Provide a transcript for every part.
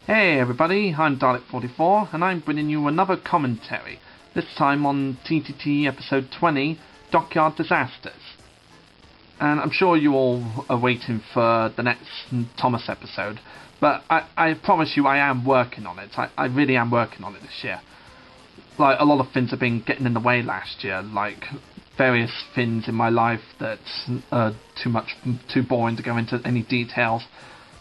Hey everybody, I'm Dalek44 and I'm bringing you another commentary, this time on TTTE episode 20, Dockyard Disasters. And I'm sure you all are waiting for the next Thomas episode, but I promise you I am working on it. I really am working on it this year. Like, a lot of things have been getting in the way last year, like various things in my life that are too boring to go into any details.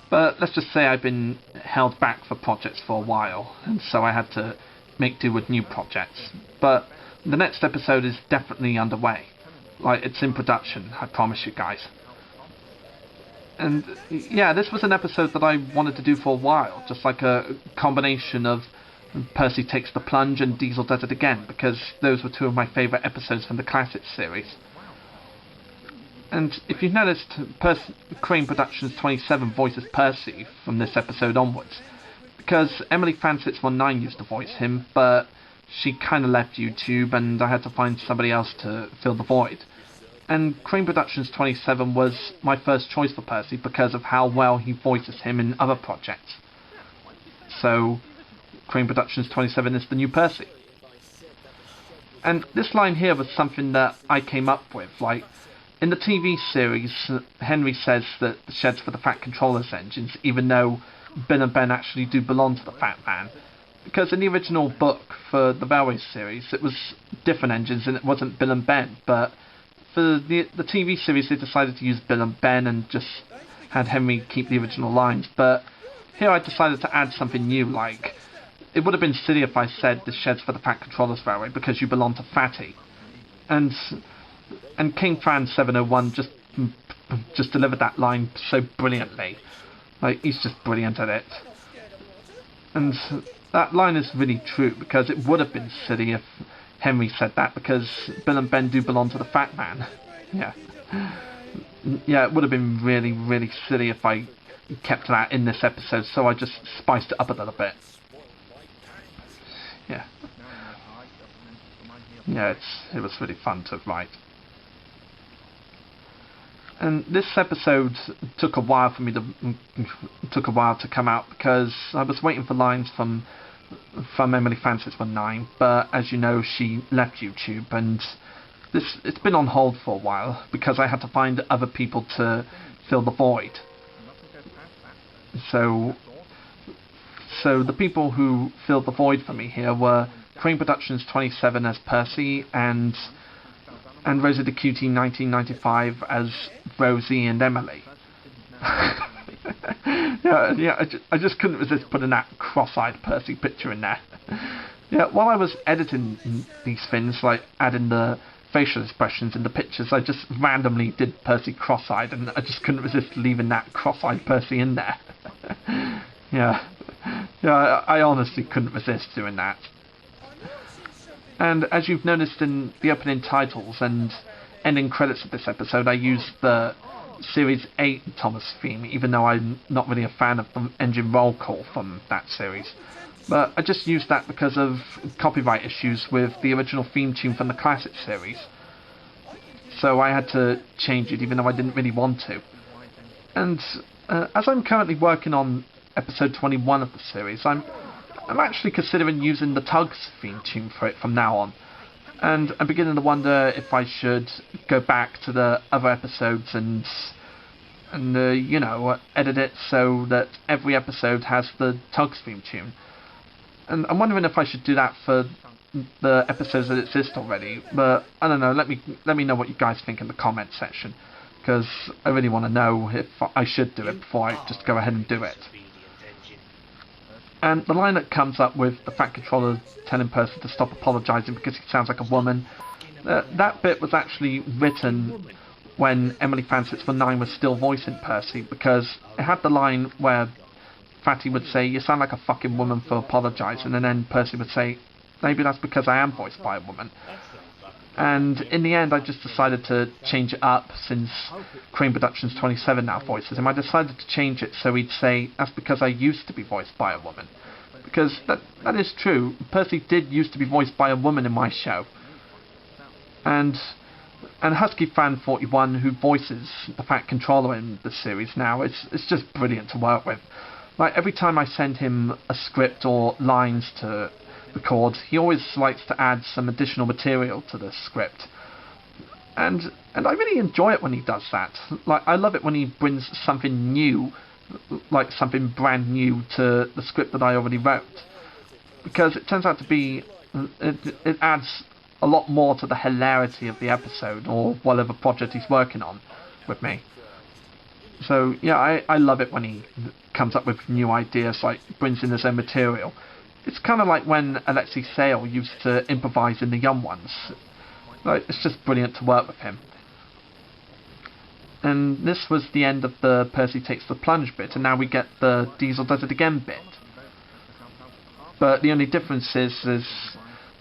But let's just say I've been held back for projects for a while, and so I had to make do with new projects. But the next episode is definitely underway. Like, it's in production, I promise you guys. And yeah, this was an episode that I wanted to do for a while, just like a combination of Percy Takes the Plunge and Diesel Does It Again, because those were two of my favourite episodes from the Classics series. And if you've noticed, Crane Productions 27 voices Percy from this episode onwards, because Emily Fansits19 used to voice him, but she kind of left YouTube and I had to find somebody else to fill the void. And Crane Productions 27 was my first choice for Percy because of how well he voices him in other projects. So, Crane Productions 27 is the new Percy. And this line here was something that I came up with, like, in the TV series, Henry says that the shed's for the Fat Controller's engines, even though Bill and Ben actually do belong to the Fat Van. Because in the original book for the Railway series, it was different engines and it wasn't Bill and Ben, but for the TV series they decided to use Bill and Ben and just had Henry keep the original lines. But here I decided to add something new, like, it would have been silly if I said the shed's for the Fat Controller's Railway because you belong to Fatty. And King Fan 701 just delivered that line so brilliantly. Like, he's just brilliant at it. And that line is really true, because it would have been silly if Henry said that, because Bill and Ben do belong to the Fat Man. Yeah. Yeah, it would have been really, really silly if I kept that in this episode, so I just spiced it up a little bit. Yeah. Yeah, it was really fun to write. And this episode took a while to come out because I was waiting for lines from Emily Fansits19, but as you know, she left YouTube, and it's been on hold for a while because I had to find other people to fill the void. So the people who filled the void for me here were Crane Productions 27 as Percy and Rosie the Cutie 1995 as Rosie and Emily. I just couldn't resist putting that cross-eyed Percy picture in there. Yeah, while I was editing these things, like adding the facial expressions in the pictures, I just randomly did Percy cross-eyed, and I just couldn't resist leaving that cross-eyed Percy in there. Yeah, I honestly couldn't resist doing that. And as you've noticed in the opening titles and ending credits of this episode, I used the Series 8 Thomas theme, even though I'm not really a fan of the engine roll call from that series. But I just used that because of copyright issues with the original theme tune from the Classic series. So I had to change it, even though I didn't really want to. And as I'm currently working on episode 21 of the series, I'm actually considering using the Tugs theme tune for it from now on. And I'm beginning to wonder if I should go back to the other episodes and edit it so that every episode has the Tugs theme tune. And I'm wondering if I should do that for the episodes that exist already. But I don't know, let me know what you guys think in the comment section, because I really want to know if I should do it before I just go ahead and do it. And the line that comes up with the Fat Controller telling Percy to stop apologising because he sounds like a woman, that bit was actually written when Emily Fansits19 was still voicing Percy, because it had the line where Fatty would say, "You sound like a fucking woman for apologising," and then Percy would say, "Maybe that's because I am voiced by a woman." And in the end, I just decided to change it up, since Crane Productions 27 now voices him. I decided to change it so he'd say, "That's because I used to be voiced by a woman." Because that is true. Percy did used to be voiced by a woman in my show. And Husky Fan 41, who voices the Fat Controller in the series now, it's just brilliant to work with. Like, every time I send him a script or lines to record, he always likes to add some additional material to the script. And I really enjoy it when he does that. Like, I love it when he brings something new, like something brand new to the script that I already wrote. Because it turns out to be, it adds a lot more to the hilarity of the episode or whatever project he's working on with me. So yeah, I love it when he comes up with new ideas, like brings in his own material. It's kind of like when Alexei Sayle used to improvise in The Young Ones. Like, it's just brilliant to work with him. And this was the end of the Percy Takes the Plunge bit, and now we get the Diesel Does It Again bit. But the only difference is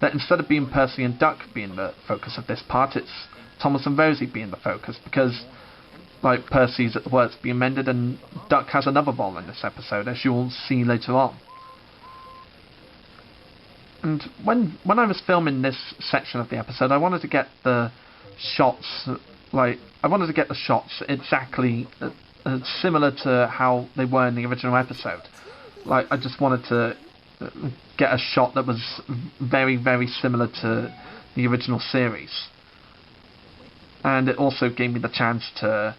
that instead of being Percy and Duck being the focus of this part, it's Thomas and Rosie being the focus, because like Percy's at the works being mended and Duck has another role in this episode, as you'll see later on. And when I was filming this section of the episode, I wanted to get the shots, exactly similar to how they were in the original episode. Like, I just wanted to get a shot that was very, very similar to the original series. And it also gave me the chance to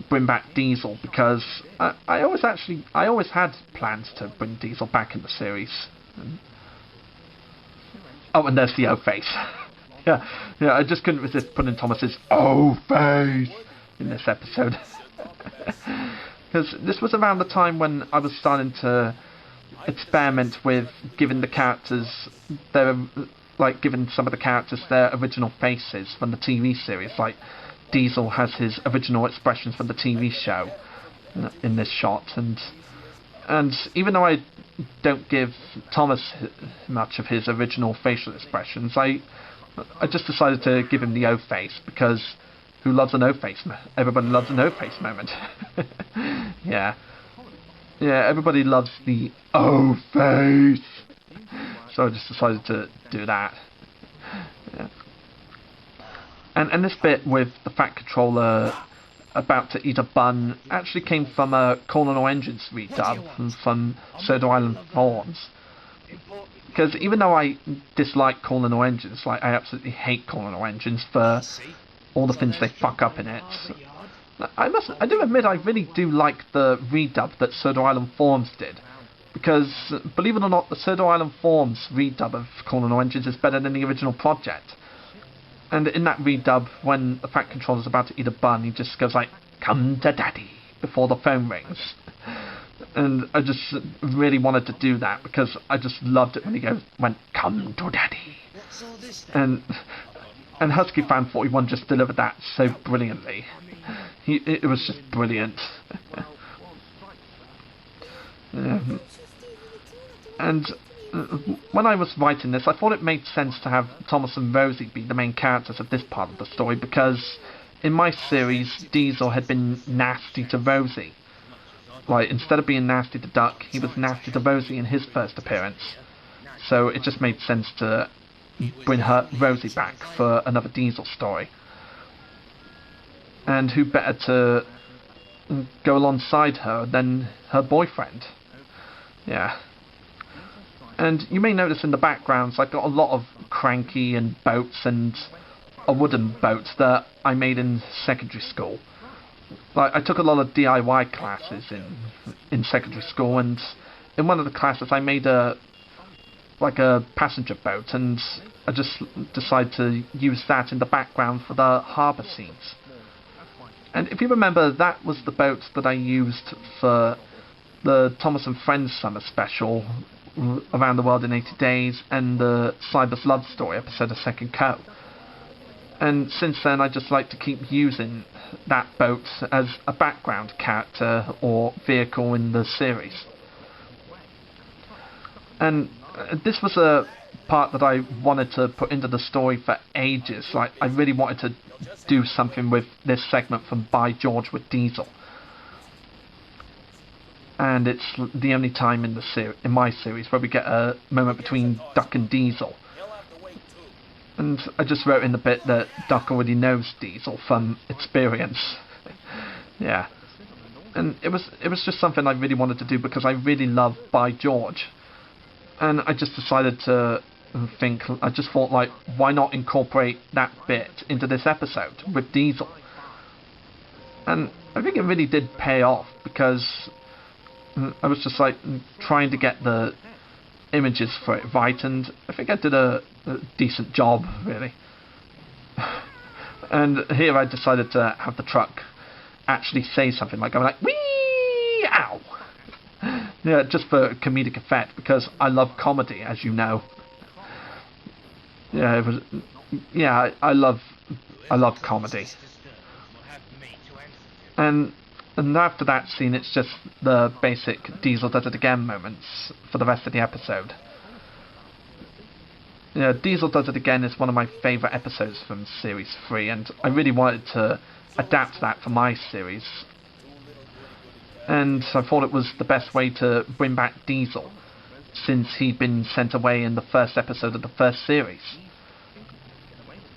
bring back Diesel, because I always had plans to bring Diesel back in the series. Oh, and there's the O-face. yeah, I just couldn't resist putting Thomas's O-face in this episode. Because this was around the time when I was starting to experiment with giving some of the characters their original faces from the TV series. Like, Diesel has his original expressions from the TV show in this shot, and even though I don't give Thomas much of his original facial expressions, I just decided to give him the O-face, because who loves an O-face? Everybody loves an O-face moment. yeah, everybody loves the O-face. So I just decided to do that. Yeah. And this bit with the Fat Controller about to eat a bun actually came from a Colonel Engines redub from Soda Island Forms. Because even though I dislike Colonel Engines, like, I absolutely hate Colonel Engines for all the things they fuck up in it, I do admit I really do like the redub that Soda Island Forms did. Because, believe it or not, the Soda Island Forms redub of Colonel Engines is better than the original project. And in that redub, when the Fat Controller's about to eat a bun, he just goes like, "Come to Daddy," before the phone rings. And I just really wanted to do that, because I just loved it when he went, "Come to Daddy." And Husky Fan 41 just delivered that so brilliantly. It was just brilliant. And when I was writing this, I thought it made sense to have Thomas and Rosie be the main characters of this part of the story, because in my series, Diesel had been nasty to Rosie. Like, instead of being nasty to Duck, he was nasty to Rosie in his first appearance. So it just made sense to bring Rosie back for another Diesel story. And who better to go alongside her than her boyfriend? Yeah. And you may notice in the backgrounds I've got a lot of cranky and boats and a wooden boat that I made in secondary school. Like, I took a lot of DIY classes in secondary school, and in one of the classes I made a passenger boat, and I just decided to use that in the background for the harbour scenes. And if you remember, that was the boat that I used for the Thomas and Friends summer special, Around the World in 80 Days, and the Cyber's Love Story episode of Second Co. And since then, I just like to keep using that boat as a background character or vehicle in the series. And this was a part that I wanted to put into the story for ages. Like, I really wanted to do something with this segment from By George with Diesel. And it's the only time in my series where we get a moment between Duck and Diesel. And I just wrote in the bit that Duck already knows Diesel from experience. Yeah. And it was just something I really wanted to do because I really love By George. And I just decided to I just thought, like, why not incorporate that bit into this episode with Diesel? And I think it really did pay off because I was just, like, trying to get the images for it right, and I think I did a decent job, really. And here I decided to have the truck actually say something, like, I'm like, wee, ow! Yeah, just for comedic effect, because I love comedy, as you know. Yeah, it was. Yeah, I love comedy. And after that scene, it's just the basic Diesel does it again moments for the rest of the episode. Yeah, Diesel does it again is one of my favourite episodes from Series 3, and I really wanted to adapt that for my series. And I thought it was the best way to bring back Diesel, since he'd been sent away in the first episode of the first series.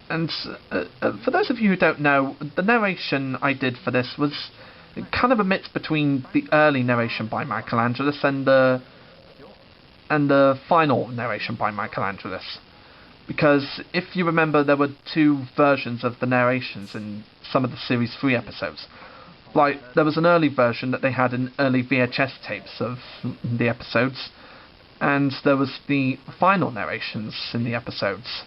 And for those of you who don't know, the narration I did for this was kind of a mix between the early narration by Michelangelos and the final narration by Michelangelos. Because if you remember, there were two versions of the narrations in some of the Series 3 episodes. Like, there was an early version that they had in early VHS tapes of the episodes, and there was the final narrations in the episodes.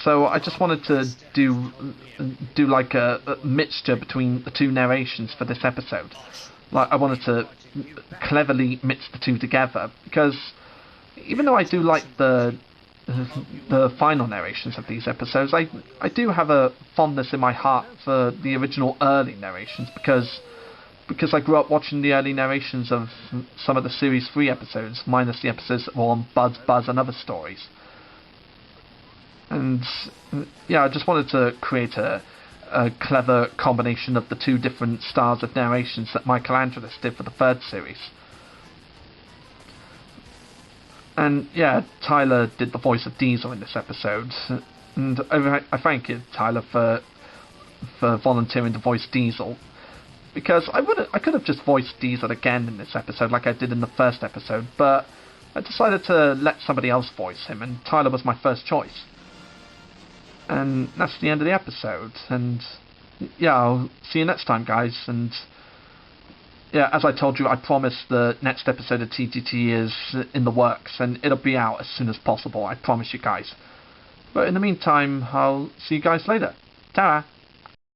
So I just wanted to do like a mixture between the two narrations for this episode. Like, I wanted to cleverly mix the two together, because even though I do like the final narrations of these episodes, I do have a fondness in my heart for the original early narrations, because I grew up watching the early narrations of some of the Series 3 episodes, minus the episodes that were on Buzz, Buzz and other stories. And yeah, I just wanted to create a clever combination of the two different styles of narrations that Michelangelos did for the third series. And yeah, Tyler did the voice of Diesel in this episode, and I thank you, Tyler, for volunteering to voice Diesel, because I could have just voiced Diesel again in this episode like I did in the first episode, but I decided to let somebody else voice him, and Tyler was my first choice. And that's the end of the episode, and yeah, I'll see you next time, guys. And yeah, as I told you, I promise the next episode of TTTE is in the works, and it'll be out as soon as possible, I promise you guys. But in the meantime, I'll see you guys later. Ta-ra!